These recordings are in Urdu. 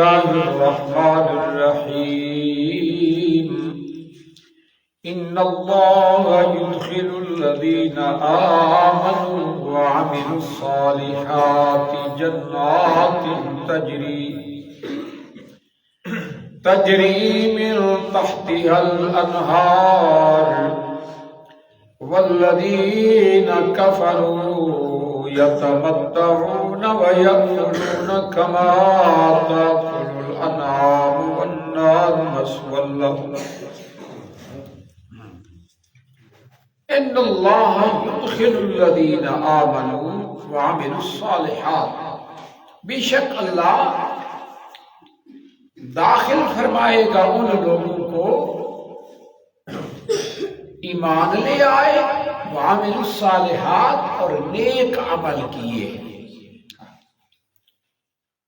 الله الرحمن الرحيم إن الله يدخل الذين آمنوا وعملوا الصالحات جنات تجري من تحتها الأنهار والذين كفروا يتمتعون ويأكلون كما تأكل الأنعام والنار مثوى لهم إن الله يدخل الذين آمنوا وعملوا الصالحات بے شک اللہ داخل فرمائے گا ان لوگوں کو ایمان لے آئے وعملوا الصالحات اور نیک عمل کیے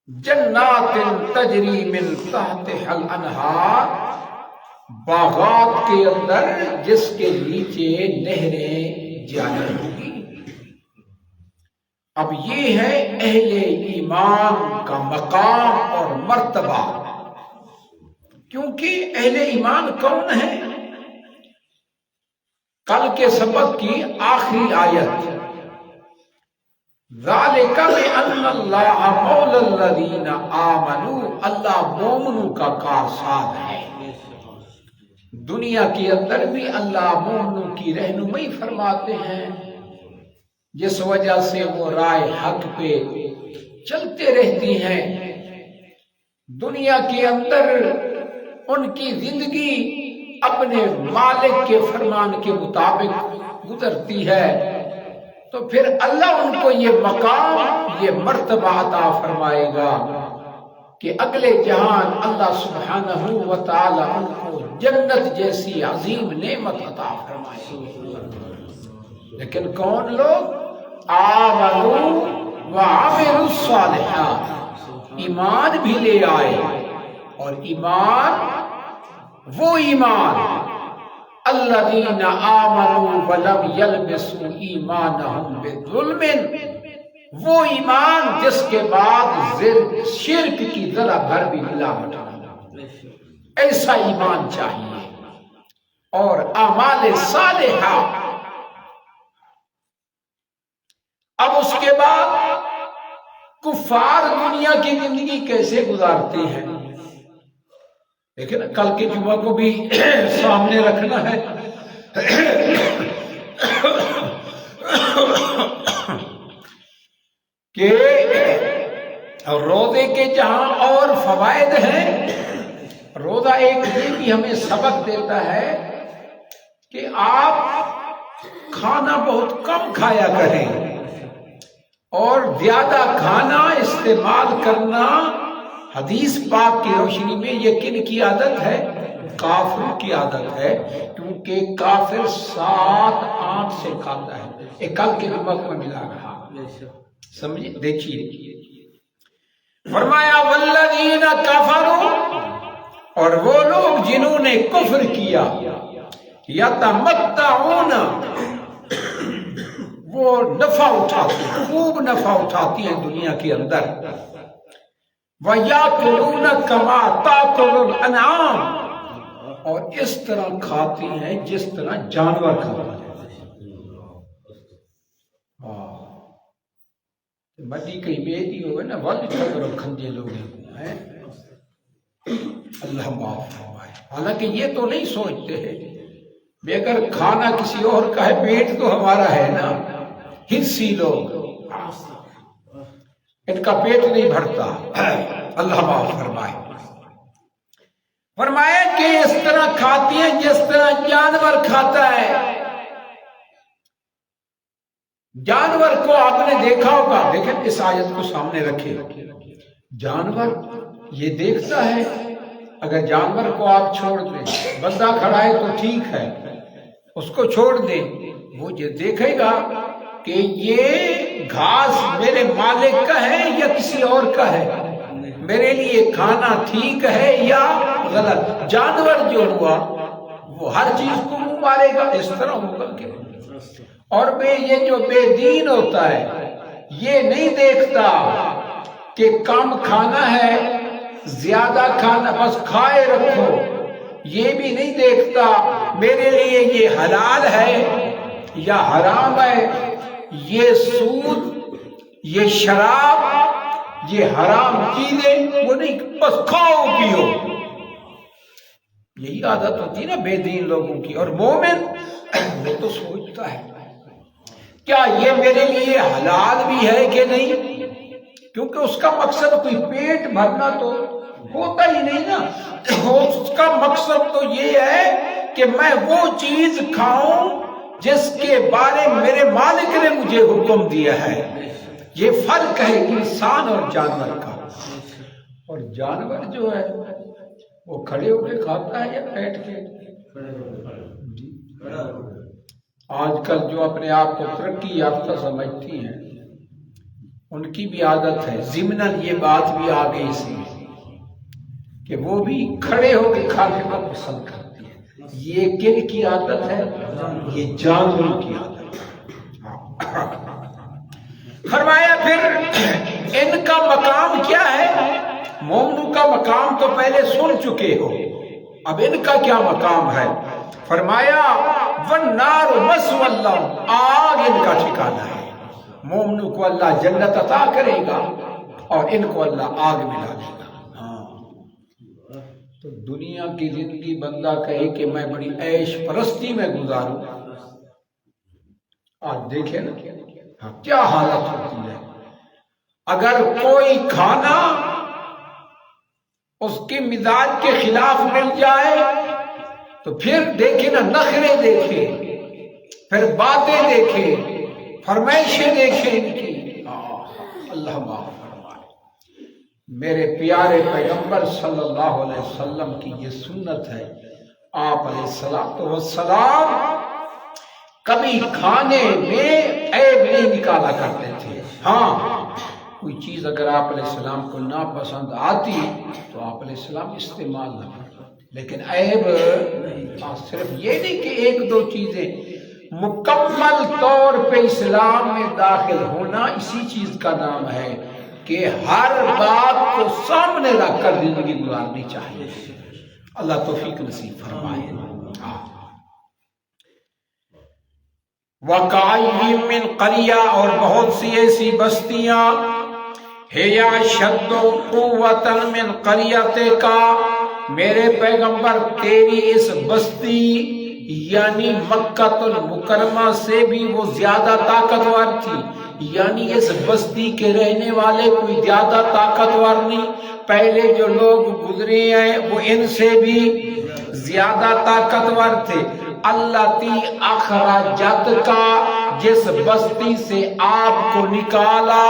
جنات تجری من تحتها الانہار باغات کے اندر جس کے نیچے نہریں جاری ہوگی۔ اب یہ ہے اہل ایمان کا مقام اور مرتبہ، کیونکہ اہل ایمان کون ہے؟ کل کے سبق کی آخری آیت ذالک بأن اللہ مولی الذین آمنوا، اللہ مومنوں کا کارساز ہے۔ دنیا کے اندر بھی اللہ مومنوں کی رہنمائی فرماتے ہیں، جس وجہ سے وہ رائے حق پہ چلتے رہتی ہیں۔ دنیا کے اندر ان کی زندگی اپنے مالک کے فرمان کے مطابق گزرتی ہے، تو پھر اللہ ان کو یہ مقام، یہ مرتبہ عطا فرمائے گا کہ اگلے جہان اللہ سبحانہ و تعالی ان کو جنت جیسی عظیم نعمت عطا فرمائے گا۔ لیکن کون لوگ؟ آمنوا وعملوا الصالحات، ایمان بھی لے آئے، اور ایمان وہ ایمان الذین آمنوا ولم یلبسوا ایمانہم بظلم، وہ ایمان جس کے بعد شرک کی ذرا بھر بھی ملاوٹ نہ، ایسا ایمان چاہیے۔ اور اعمال صالحہ۔ اب اس کے بعد کفار دنیا کی زندگی کیسے گزارتے ہیں، لیکن کل کے جمعہ کو بھی سامنے رکھنا ہے۔ کہ روزے کے جہاں اور فوائد ہیں، روزہ ایک یہ بھی ہمیں سبق دیتا ہے کہ آپ کھانا بہت کم کھایا کریں، اور زیادہ کھانا استعمال کرنا حدیث پاک کی روشنی میں یہ کن کی عادت ہے؟ کافر کی عادت ہے، کیونکہ کافر 7 آنکھ سے کھاتا ہے۔ ایک کل کے نمک میں ملا رہا، سمجھے؟ دیکھیے فرمایا والذین کفروا، اور وہ لوگ جنہوں نے کفر کیا، یتمتعون، وہ نفع اٹھاتی، خوب نفع اٹھاتی ہیں دنیا کے اندر، وَيَأْكُلُونَ كَمَا تَأْكُلُ الْأَنْعَامُ، اور اس طرح کھاتی ہیں جس طرح جانور کھاتے ہیں۔ مٹی کہیں بیٹی ہوئے نا والی خبر کھنجے لوگ ہیں، اللہ معاف فرمائے۔ حالانکہ یہ تو نہیں سوچتے ہیں کہ اگر کھانا کسی اور کا ہے، پیٹ تو ہمارا ہے نا۔ حصی لوگ، ان کا پیٹ نہیں بھرتا، اللہ معاف فرمائے۔ فرمایا کہ اس طرح کھاتی ہیں جس طرح جانور کھاتا ہے۔ جانور کو آپ نے دیکھا ہوگا، دیکھیں اس آیت کو سامنے رکھے، جانور یہ دیکھتا ہے، اگر جانور کو آپ چھوڑ دیں، بندہ کھڑا ہے تو ٹھیک ہے، اس کو چھوڑ دیں، وہ یہ دیکھے گا کہ یہ گھاس میرے مالک کا ہے یا کسی اور کا ہے، میرے لیے کھانا ٹھیک ہے یا غلط۔ جانور جو ہوا وہ ہر چیز کو منہ مارے گا، اس طرح ہوگا کہ اور یہ جو بے دین ہوتا ہے یہ نہیں دیکھتا کہ کم کھانا ہے زیادہ کھانا بس کھائے رکھو، یہ بھی نہیں دیکھتا میرے لیے یہ حلال ہے یا حرام ہے، یہ سود، یہ شراب، یہ حرام چیزیں، وہ نہیں، بس کھاؤ پیو۔ یہی عادت ہوتی ہے نا بے دین لوگوں کی۔ اور مومن وہ تو سوچتا ہے کیا یہ میرے لیے حلال بھی ہے کہ نہیں، کیونکہ اس کا مقصد کوئی پیٹ بھرنا تو ہوتا ہی نہیں نا، اس کا مقصد تو یہ ہے کہ میں وہ چیز کھاؤں جس کے بارے میرے مالک نے مجھے حکم دیا ہے۔ یہ فرق ہے انسان اور جانور کا۔ اور جانور جو ہے وہ کھڑے ہو کے کھاتا ہے یا بیٹھ کے؟ آج کل جو اپنے آپ کو ترقی یافتہ سمجھتی ہیں ان کی بھی عادت ہے، ضمناً یہ بات بھی آ گئی سی کہ وہ بھی کھڑے ہو کے کھانے کو پسند کرتی ہے۔ یہ کن کی عادت ہے؟ یہ جانوروں کی عادت ہے۔ فرمایا پھر ان کا مقام کیا ہے؟ مومنوں کا مقام تو پہلے سن چکے ہو، اب ان کا کیا مقام ہے؟ فرمایا وَالنَّارُ مَثْوًى لَهُمْ، آگ ان کا ٹھکانہ ہے۔ مومنوں کو اللہ جنت عطا کرے گا اور ان کو اللہ آگ میں ڈالے گا۔ تو دنیا کی زندگی بندہ کہے کہ میں بڑی عیش پرستی میں گزاروں، آج دیکھیں نا کیا حالت ہوتی ہے۔ اگر کوئی کھانا اس کے مزاج کے خلاف مل جائے تو پھر دیکھیں نا، نخرے دیکھے، پھر باتیں دیکھے، فرمائشیں دیکھیں ان کی۔ اللہ معاف فرمائے۔ میرے پیارے پیغمبر صلی اللہ علیہ وسلم کی یہ سنت ہے، آپ علیہ السلام کبھی کھانے میں عیب نہیں نکالا کرتے تھے۔ ہاں کوئی چیز اگر آپ علیہ السلام کو ناپسند آتی تو آپ علیہ السلام استعمال نہ کرتے، لیکن عیب صرف یہ نہیں کہ ایک دو چیزیں، مکمل طور پہ اسلام میں داخل ہونا اسی چیز کا نام ہے کہ ہر بات کو سامنے رکھ کر زندگی گزارنی چاہیے۔ اللہ توفیق نصیب فرمائے۔ وَقَعَيٍّ مِّن قَرْيَةٍ، اور بہت سی ایسی بستیاں، ہِیَ أَشَدُّ قُوَّةً مِّن قَرْيَتِكَ، میرے پیغمبر تیری اس بستی یعنی مکہ المکرمہ سے بھی وہ زیادہ طاقتور تھی، یعنی اس بستی کے رہنے والے کوئی زیادہ طاقتور نہیں، پہلے جو لوگ گزرے ہیں وہ ان سے بھی زیادہ طاقتور تھے۔ التی اخرجت کا، جس بستی سے آپ کو نکالا۔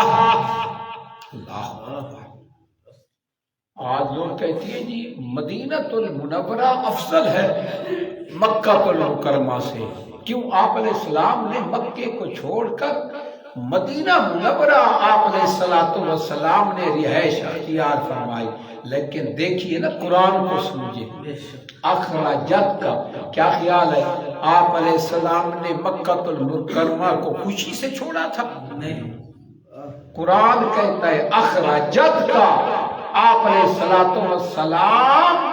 اللہ، آج لوگ کہتے ہیں جی مدینہ المنورہ افضل ہے مکہ المکرمہ سے۔ کیوں؟ آپ علیہ السلام نے مکے کو چھوڑ کر مدینہ منورہ آپ علیہ السلام نے رہائش اختیار فرمائی۔ لیکن دیکھیے نا، قرآن کو سمجھے، اخراجات کا کیا خیال ہے؟ آپ علیہ السلام نے مکہ المکرمہ کو خوشی سے چھوڑا تھا؟ نہیں، قرآن کہتا ہے اخراجات کا، آپ علیہ السلام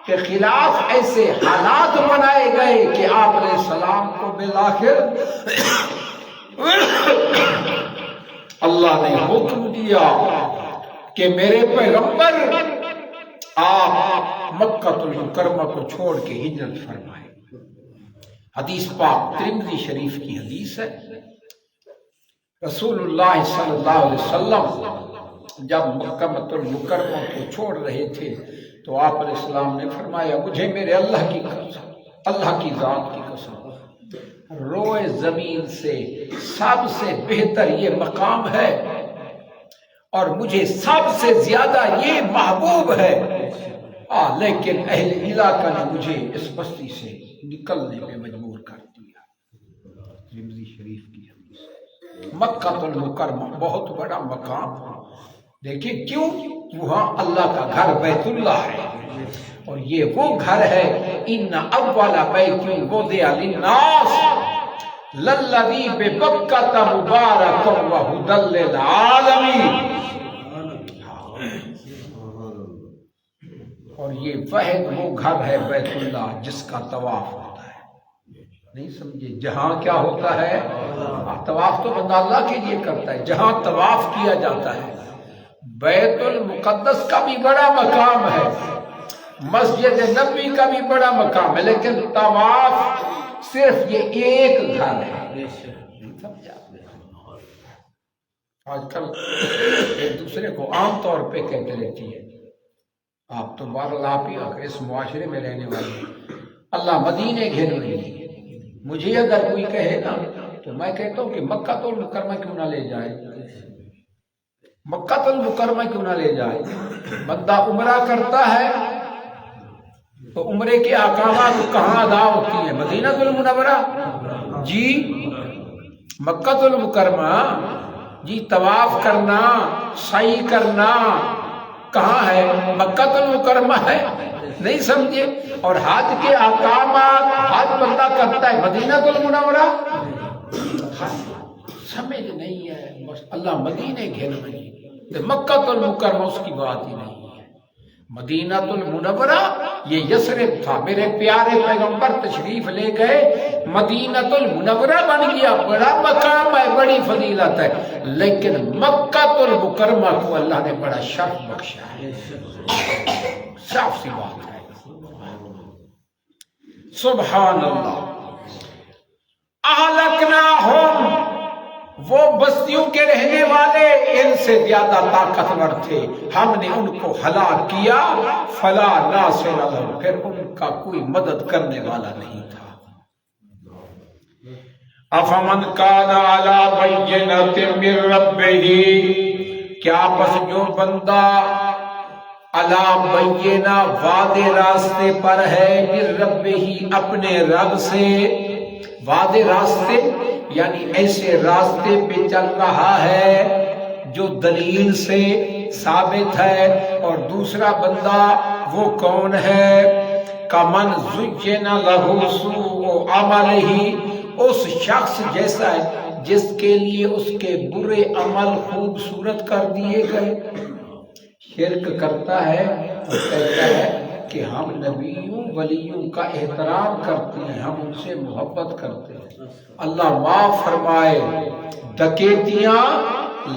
کے خلاف ایسے حالات بنائے گئے کہ آپ علیہ السلام کو بالآخر اللہ نے حکم دیا کہ میرے پیغمبر آپ مکہ المکرمہ کو چھوڑ کے ہجرت فرمائے۔ حدیث پاک ترمذی شریف کی حدیث ہے، رسول اللہ صلی اللہ علیہ وسلم جب مکہ المکرمہ کو چھوڑ رہے تھے تو آپ علیہ السلام نے فرمایا، مجھے میرے اللہ کی قسم، اللہ کی ذات کی قسم، روئے زمین سے سب سے بہتر یہ مقام ہے اور مجھے سب سے زیادہ یہ محبوب ہے، لیکن اہل علاقہ نے مجھے اس بستی سے نکلنے میں مجبور کر دیا۔ ترمذی شریف کی حدیث۔ مکہ المکرمہ بہت بڑا مقام، دیکھیں کیوں؟ وہاں اللہ کا گھر بیت اللہ ہے، اور یہ وہ گھر ہے، ان اول بیت وضع للناس للذی ببکۃ مبارکا وہدی للعالمین۔ اور یہ واحد وہ گھر ہے بیت اللہ جس کا طواف ہوتا ہے. نہیں سمجھے؟ جہاں کیا ہوتا ہے طواف تو بندہ اللہ کے لیے کرتا ہے. جہاں طواف کیا جاتا ہے بیت المقدس کا بھی بڑا مقام ہے, مسجد نبوی کا بھی بڑا مقام ہے, لیکن طواف صرف یہ ایک گھر ہے. سمجھا؟ آج کل ایک دوسرے کو عام طور پہ کہتے رہتی ہے, آپ تو بہرحال آپ ہی اس معاشرے میں رہنے والے ہیں, اللہ مدینے گھر رہی. مجھے اگر کوئی کہے نا تو میں کہتا ہوں کہ مکہ تو المکرمہ کیوں نہ لے جائے, مکہ المکرمہ کیوں نہ لے جائے. بندہ عمرہ کرتا ہے تو عمرے کے احکامات کہاں ادا ہوتی ہیں؟ مدینہ المنورہ جی, مکہ المکرمہ جی. طواف کرنا, سعی کرنا کہاں ہے؟ مکہ المکرمہ ہے. نہیں سمجھے؟ اور حج کے احکامات حج بندہ کرتا ہے مدینہ المنورہ. سمجھ نہیں ہے, بس اللہ مدینے گھر رہی, مکہ المکرمہ اس کی بات ہی نہیں ہے. مدینہ المنورہ یہ یثرب تھا, میرے پیارے پیغمبر تشریف لے گئے, مدینہ المنورہ بن گیا. بڑا مقام ہے, بڑی فضیلت ہے, لیکن مکہ المکرمہ کو اللہ نے بڑا شرف بخشا ہے. صاف سی بات ہے. سبحان اللہ. اہلکناہم, وہ بستیوں کے رہنے والے ان سے زیادہ طاقتور تھے, ہم نے ان کو ہلاک کیا. فلا ناصر لہم, پھر ان کا کوئی مدد کرنے والا نہیں تھا. افمن کان علی بینۃ من ربہ, کیا پس جو بندہ علی بینہ واضح راستے پر ہے, من ربہ اپنے رب سے. واضح راستے یعنی ایسے راستے پہ چل رہا ہے جو دلیل سے ثابت ہے. اور دوسرا بندہ وہ کون ہے؟ کمن زین لہ سوء عملہ, اس شخص جیسا ہے جس کے لیے اس کے برے عمل خوبصورت کر دیے گئے. شرک کرتا ہے اور کہتا ہے کہ ہم نبیوں ولیوں کا احترام کرتے ہیں, ہم ان سے محبت کرتے ہیں. اللہ معاف فرمائے, ڈکیتیاں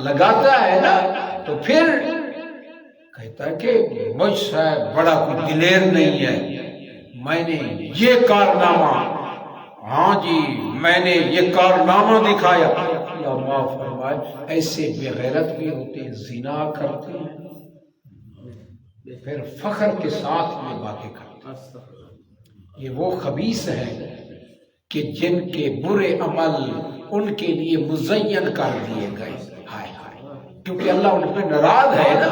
لگاتا ہے نا تو پھر کہتا ہے کہ مجھ سے بڑا کوئی دلیر نہیں ہے, میں نے یہ کارنامہ, ہاں جی میں نے یہ کارنامہ دکھایا. اللہ معاف فرمائے, ایسے بے غیرت بھی ہوتے ہیں, زنا کرتے ہیں, پھر فخر کے ساتھ یہ باتیں کرتے ہیں. یہ وہ خبیث ہیں کہ جن کے برے عمل ان کے لیے مزین کر دیے گئے. ہائے ہائے, کیونکہ اللہ ان پہ ناراض ہے نا.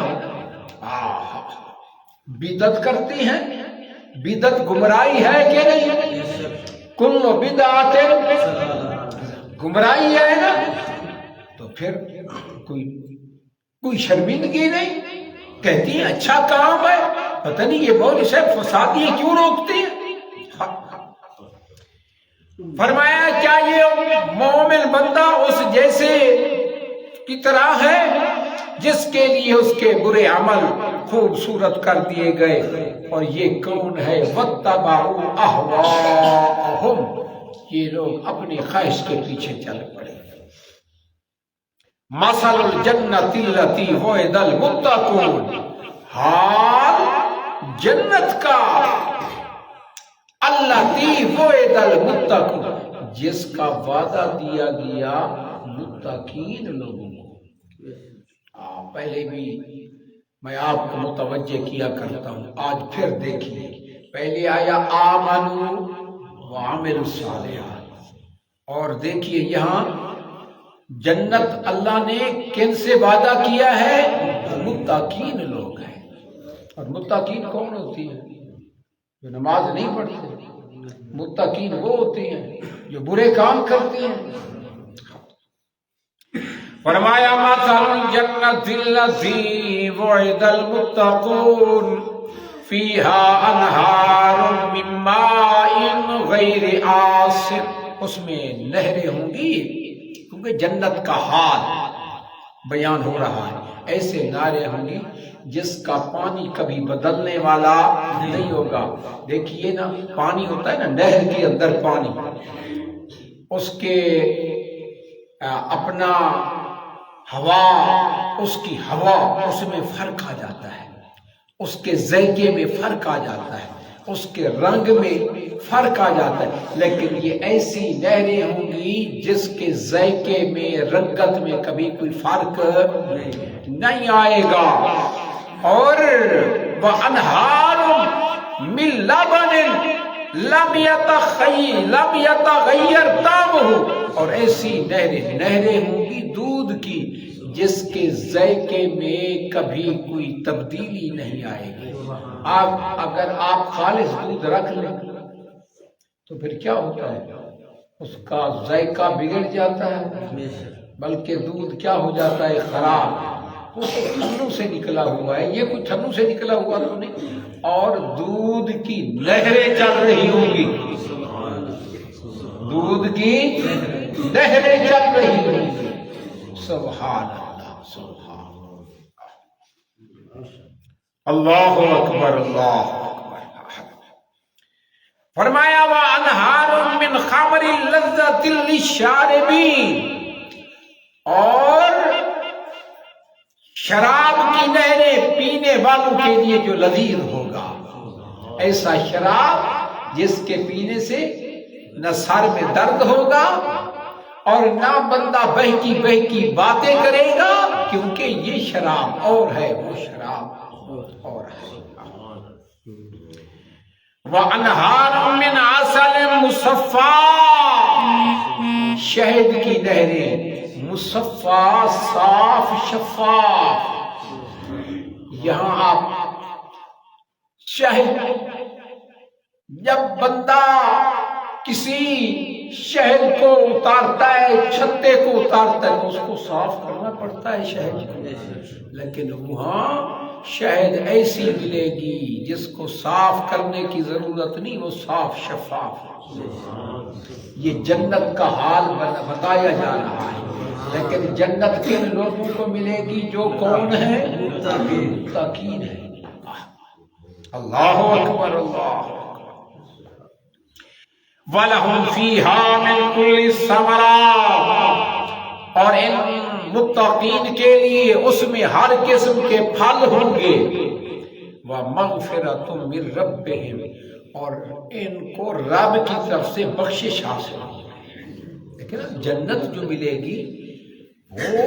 بدعت کرتی ہیں, بدعت گمراہی ہے کہ نہیں؟ کل بدعت گمراہی ہے نا, تو پھر کوئی شرمندگی نہیں. کہتی ہیں اچھا کام ہے, پتہ نہیں یہ مولوی صاحب فسادی کیوں روکتی ہیں. فرمایا کیا یہ مومن بندہ اس جیسے کی طرح ہے جس کے لیے اس کے برے عمل خوبصورت کر دیے گئے. اور یہ کون ہے؟ واتبعوا اہواءہم, یہ لوگ اپنی خواہش کے پیچھے چل پڑے. مثل الجنت التی وعد المتقون, حال جنت کا التی وعد المتقون, جس کا وعدہ دیا گیا متقین لوگوں کو. پہلے بھی میں آپ کو متوجہ کیا کرتا ہوں, آج پھر دیکھیے. پہلے آیا آمنوا وعملوا الصالحات, اور دیکھیے یہاں جنت اللہ نے کن سے وعدہ کیا ہے؟ متقین لوگ ہیں. اور متقین کون ہوتی ہیں؟ جو نماز نہیں پڑھتے. متقین وہ ہوتے ہیں جو برے کام کرتے ہیں. فرمایا مثل الجنت التی وعد المتقون فیہا انہار من ماء غیر آسن, اس میں نہریں ہوں گی, کیونکہ جنت کا حال بیان ہو رہا ہے. ایسے نہریں ہوں گی جس کا پانی کبھی بدلنے والا نہیں ہوگا. دیکھیے نا پانی ہوتا ہے نا نہر کے اندر پانی، اس کے اپنا ہوا، اس کی ہوا اس میں فرق آ جاتا ہے، اس کے ذائقے میں فرق آ جاتا ہے، اس کے رنگ میں فرق آ جاتا ہے. لیکن یہ ایسی نہریں ہوں گی جس کے ذائقے میں رنگت میں کبھی کوئی فرق نہیں آئے گا. اور وَأَنْهَارٌ مِّن لَبَنٍ لَمْ يَتَغَيَّرْ طَعْمُهُ، اور ایسی نہریں ہوں گی دودھ کی جس کے ذائقے میں کبھی کوئی تبدیلی نہیں آئے گی. اگر آپ خالص دودھ رکھ لیں تو پھر کیا ہوتا ہے؟ اس کا ذائقہ بگڑ جاتا ہے، بلکہ دودھ کیا ہو جاتا ہے؟ خراب. وہ تو تھنوں سے نکلا ہوا ہے، یہ کوئی تھنوں سے نکلا ہوا تو نہیں. اور دودھ کی نہریں چل رہی ہوں گی، دودھ کی نہریں چل رہی ہوں گی. سبحان اللہ، سبحان اللہ اکبر، اللہ اکبر. فرمایا وَأَنْهَارٌ مِّنْ خَمْرٍ لَذَّةٍ لِّلشَّارِبِينَ، اور شراب کی نہریں پینے والوں کے لیے جو لذیذ ہوگا. ایسا شراب جس کے پینے سے نہ سر میں درد ہوگا اور نہ بندہ بہکی بہکی باتیں کرے گا، کیونکہ یہ شراب اور ہے، وہ شراب اور ہے. وَأَنْهَارٌ مِّنْ عَسَلٍ مُّصَفًّى، شہد کی نہریں مصفا، صاف شفاف. یہاں آپ شہد، جب بندہ کسی شہد کو اتارتا ہے، چھتے کو اتارتا ہے، تو اس کو صاف کرنا پڑتا ہے شہد کو. لیکن وہاں شہد ایسی ملے گی جس کو صاف کرنے کی ضرورت نہیں، وہ صاف شفاف. یہ جنت کا حال بتایا جا رہا ہے. لیکن جنت کن لوگوں کو ملے گی؟ جو کون ہے؟ متقین ہے. اللہ اکبر، اللہ اکبر. وَلَهُمْ فِيهَا مِن كُلِّ الثَّمَرَاتِ، اور ان متقین کے لیے اس میں ہر قسم کے پھل ہوں گے. وَمَغْفِرَةٌ مِّن رَّبِّهِمْ، اور ان کو رب کی طرف سے بخشش حاصل ہوگی. لیکن جنت جو ملے گی، وہ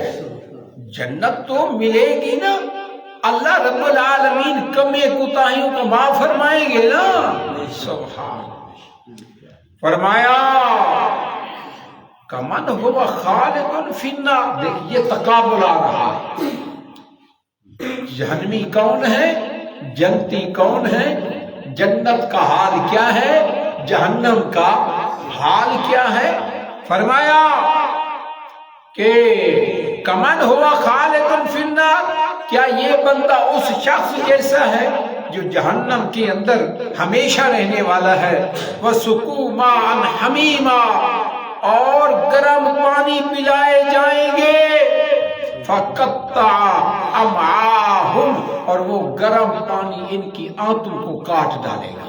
جنت تو ملے گی نا، اللہ رب العالمین کمی کوتاہیوں کو معاف فرمائیں گے نا. سبحان. فرمایا کمن ہوا خالد فی النار، دیکھیے تقابل آ رہا ہے. جہنمی کون ہے؟ جنتی کون ہے؟ جنت کا حال کیا ہے؟ جہنم کا حال کیا ہے؟ فرمایا کہ کمن ہوا خالد فی النار، کیا یہ بندہ اس شخص جیسا ہے جو جہنم کے اندر ہمیشہ رہنے والا ہے. وَسُقُوا مَاءً حَمِيمًا، اور گرم پانی پلائے جائیں گے. فَقَطَّعَ أَمْعَاءَهُمْ، اور وہ گرم پانی ان کی آنتوں کو کاٹ ڈالے گا.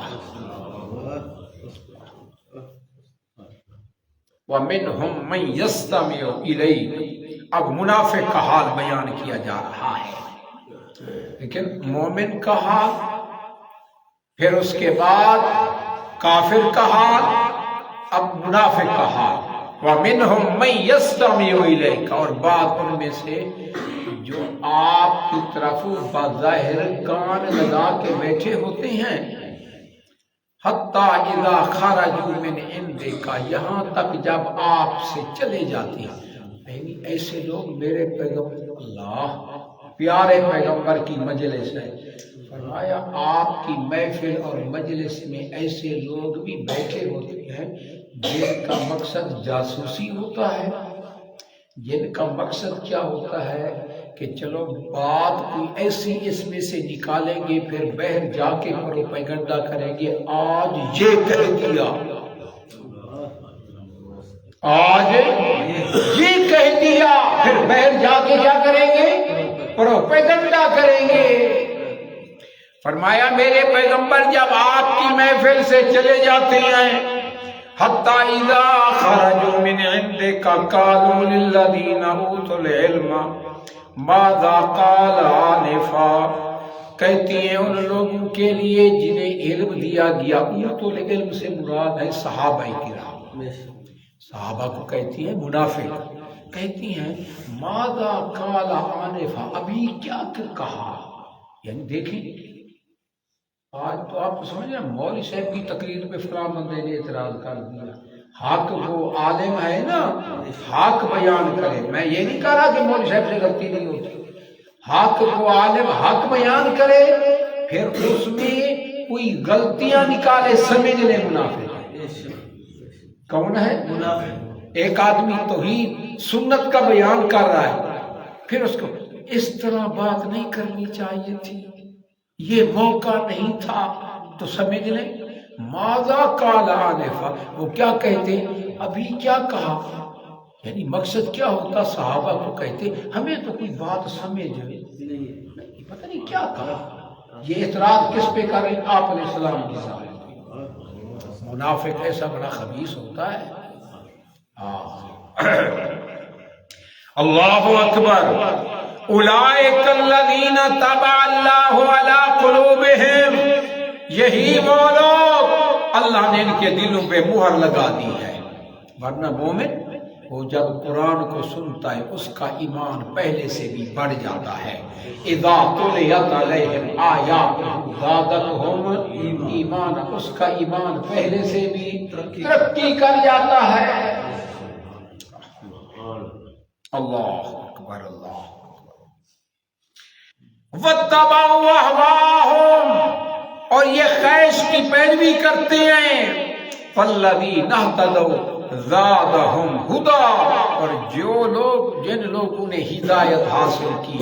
وَمِنْهُمْ مَنْ يَسْتَمِعُ إِلَيْكَ، اب منافق کا حال بیان کیا جا رہا ہے. لیکن مومن کا حال، پھر اس کے بعد کافر کا حال، اب منافق کا حال. وَمِنْهُمْ مَنْ يَسْتَمِعُ إِلَيْكَ، اور بعض ان میں سے جو آپ کی طرف بظاہر کان لگا کے بیٹھے ہوتے ہیں. حتیٰ اذا خرجوا من عندک، یہاں تک جب آپ سے چلے جاتے ہیں. یعنی ایسے لوگ میرے پیغمبر، اللہ پیارے پیغمبر کی مجلس ہے. فرمایا آپ کی محفل اور مجلس میں ایسے لوگ بھی بیٹھے ہوتے ہیں جن کا مقصد جاسوسی ہوتا ہے، جن کا مقصد کیا ہوتا ہے کہ چلو بات کوئی ایسی اس میں سے نکالیں گے، پھر باہر جا کے پروپیگنڈا کریں گے. آج یہ کہہ دیا، آج یہ کہہ دیا، پھر باہر جا کے کیا کریں گے؟ پروپیگنڈا کریں گے. فرمایا میرے پیغمبر جب آپ کی محفل سے چلے جاتے ہیں حتی اذا خرجوا من عندك قالوا للذین اوتوا العلم ماذا قال آنفا، کہتی ہیں ان لوگوں کے لیے جنہیں علم دیا گیا، اوتوا العلم سے مراد ہے صحابہ کرام، صحابہ کو کہتی ہیں منافق، کہتی ہیں ماذا قال آنفا، ابھی کیا کہا، یعنی دیکھیں آج تو آپ کو سمجھ رہے ہیں مولوی صاحب کی تقریر پہ فلاں بندے نے اعتراض کر دیا، حق وہ عالم ہے نا حق بیان کرے، میں یہ نہیں کہہ رہا کہ مولوی صاحب سے غلطی نہیں ہوتی، حق وہ عالم حق بیان کرے پھر اس میں کوئی غلطیاں نکالے سمجھ لے منافق، کون ہے منافق؟ ایک آدمی توحید سنت کا بیان کر رہا ہے پھر اس کو اس طرح بات نہیں کرنی چاہیے تھی، یہ موقع نہیں تھا، تو سمجھ لیں ماذا قال آنفا، وہ کیا کہتے ابھی کیا کہا، یعنی مقصد کیا ہوتا، صحابہ کو کہتے ہمیں تو کوئی بات سمجھ نہیں، پتہ نہیں کیا کہا، یہ اعتراض کس پہ کر رہے آپ علیہ السلام کی ذات، منافق ایسا بڑا خبیث ہوتا ہے۔ اللہ اکبر، اولئک الذین طبع اللہ علی قلوبہم، یہی وہ لوگ اللہ نے ان کے دلوں پہ مہر لگا دی ہے، ورنہ مومن وہ جب قرآن کو سنتا ہے اس کا ایمان پہلے سے بھی بڑھ جاتا ہے، اذا تلیت علیہم آیاتہ زادتہم ایمانا، اس کا ایمان پہلے سے بھی ترقی کر جاتا ہے۔ اللہ اکبر، اللہ وَاتَّبَعُوا أَهْوَاءَهُمْ، اور یہ خواہش کی پیروی کرتے ہیں، فَالَّذِينَ اهْتَدَوْا زَادَهُمْ هُدًى، اور جو لوگ جن لوگوں نے ہدایت حاصل کی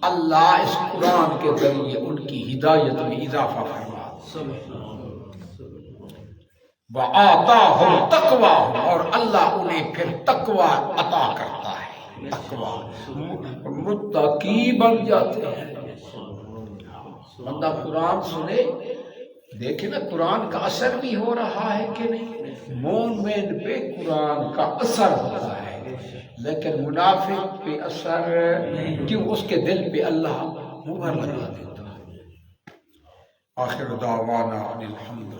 اللہ اس قرآن کے ذریعے ان کی ہدایت میں اضافہ فرما، وَآتَاهُمْ تَقْوَاهُمْ، اور اللہ انہیں پھر تقوی عطا کرتا ہے، تقوی متقی بن جاتے ہیں۔ بندہ قرآن سنے دیکھیں نا قرآن کا اثر بھی ہو رہا ہے کہ نہیں، مومن پہ قرآن کا اثر ہوتا ہے لیکن منافق پہ اثر کیوں، اس کے دل پہ اللہ مہر لگا دیتا ہے۔ آخر دعوانا الحمد